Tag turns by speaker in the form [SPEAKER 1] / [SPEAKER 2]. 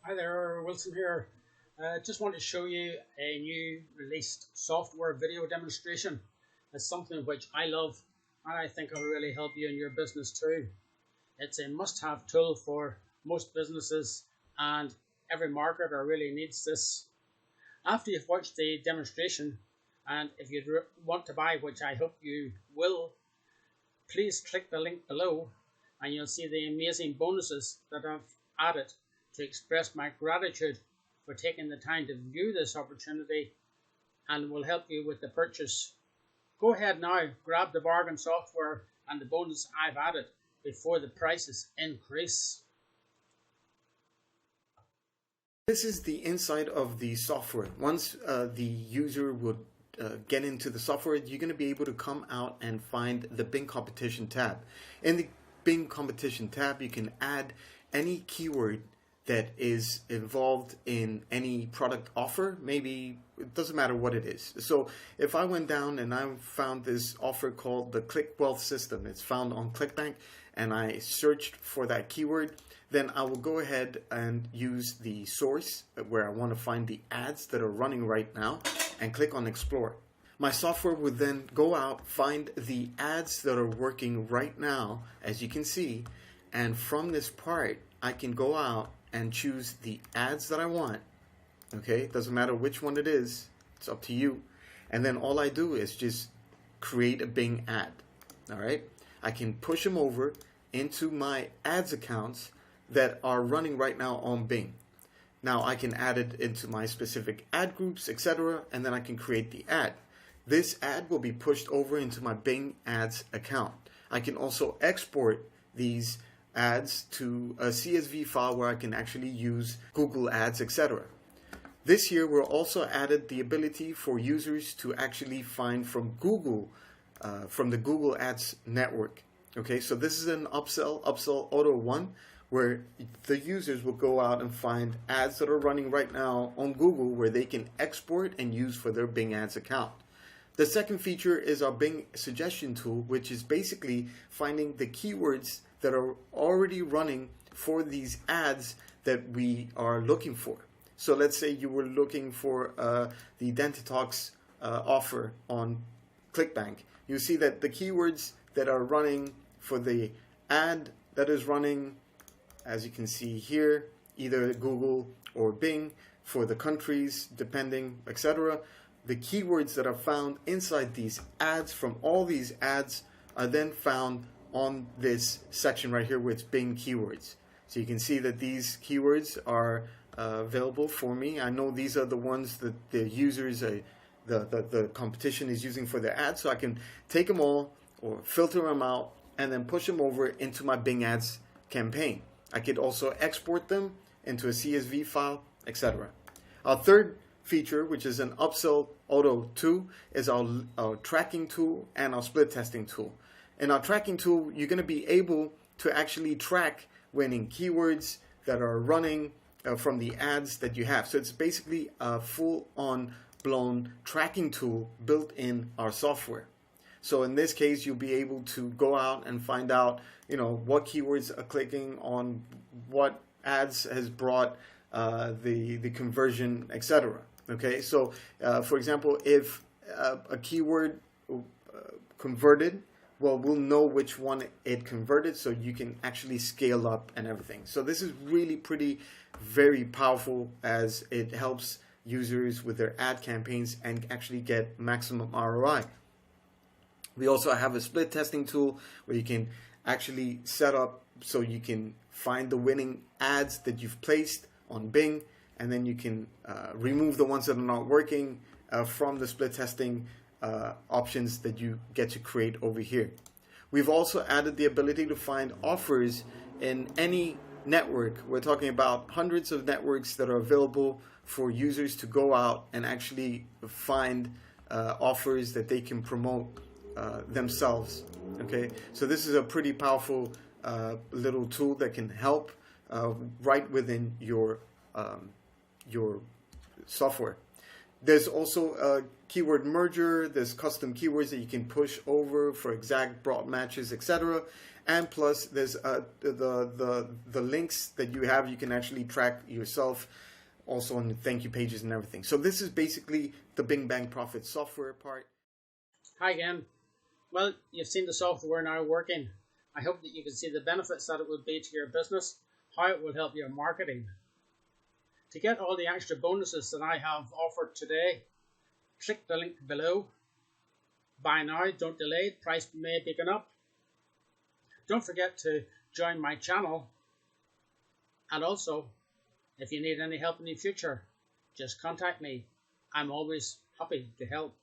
[SPEAKER 1] Hi there, Wilson here. Just want to show you a new released software video demonstration. It's something which I love and I think will really help you in your business too. It's a must-have tool for most businesses and every marketer really needs this. After you've watched the demonstration and if you want to buy, which I hope you will, please click the link below and you'll see the amazing bonuses that I've added to express my gratitude for taking the time to view this opportunity and will help you with the purchase. Go ahead now, grab the bargain software and the bonus I've added before the prices increase.
[SPEAKER 2] This is the inside of the software. Once the user would get into the software, you're going to be able to come out and find the Bing Competition tab. In the Bing Competition tab, you can add any keyword that is involved in any product offer. Maybe it doesn't matter what it is. So if I went down and I found this offer called the Click Wealth System, it's found on ClickBank, and I searched for that keyword, then I will go ahead and use the source where I want to find the ads that are running right now and click on Explore. My software would then go out, find the ads that are working right now, as you can see, and from this part, I can go out and choose the ads that I want. Okay, doesn't matter which one it is, it's up to you. And then all I do is just create a Bing ad. All right, I can push them over into my ads accounts that are running right now on Bing. Now I can add it into my specific ad groups, etc., and then I can create the ad. This ad will be pushed over into my Bing Ads account. I can also export these ads to a CSV file where I can actually use Google Ads, etc. This year, we're also added the ability for users to actually find from Google, from the Google Ads network. Okay, so this is an upsell Auto 1, where the users will go out and find ads that are running right now on Google where they can export and use for their Bing Ads account. The second feature is our Bing suggestion tool, which is basically finding the keywords that are already running for these ads that we are looking for. So let's say you were looking for the Dentitox offer on ClickBank. You see that the keywords that are running for the ad that is running, as you can see here, either Google or Bing for the countries, depending, etc. The keywords that are found inside these ads from all these ads are then found on this section right here where it's Bing keywords. So you can see that these keywords are available for me. I know these are the ones that the users, the competition is using for their ads, so I can take them all or filter them out and then push them over into my Bing Ads campaign. I could also export them into a CSV file, etc. Our third feature, which is an Upsell Auto 2, is our tracking tool and our split testing tool. In our tracking tool, you're going to be able to actually track winning keywords that are running from the ads that you have. So it's basically a full-on blown tracking tool built in our software. So in this case, you'll be able to go out and find out, what keywords are clicking on what ads has brought the conversion, etc. Okay, so for example, if a keyword converted, well, we'll know which one it converted, so you can actually scale up and everything. So this is really very powerful, as it helps users with their ad campaigns and actually get maximum ROI. We also have a split testing tool where you can actually set up so you can find the winning ads that you've placed on Bing, and then you can remove the ones that are not working from the split testing options that you get to create over here. We've also added the ability to find offers in any network. We're talking about hundreds of networks that are available for users to go out and actually find offers that they can promote themselves. Okay, so this is a pretty powerful little tool that can help right within your software. There's also a keyword merger. There's custom keywords that you can push over for exact broad matches, etc. and plus there's the links that you have. You can actually track yourself also on the thank you pages and everything. So this is basically the Bing Bang Profit software part.
[SPEAKER 1] Hi again. Well, you've seen the software now working. I hope that you can see the benefits that it would be to your business, how it will help your marketing. To get all the extra bonuses that I have offered today, click the link below. Buy now, don't delay, price may be going up. Don't forget to join my channel, and also, if you need any help in the future, just contact me. I'm always happy to help.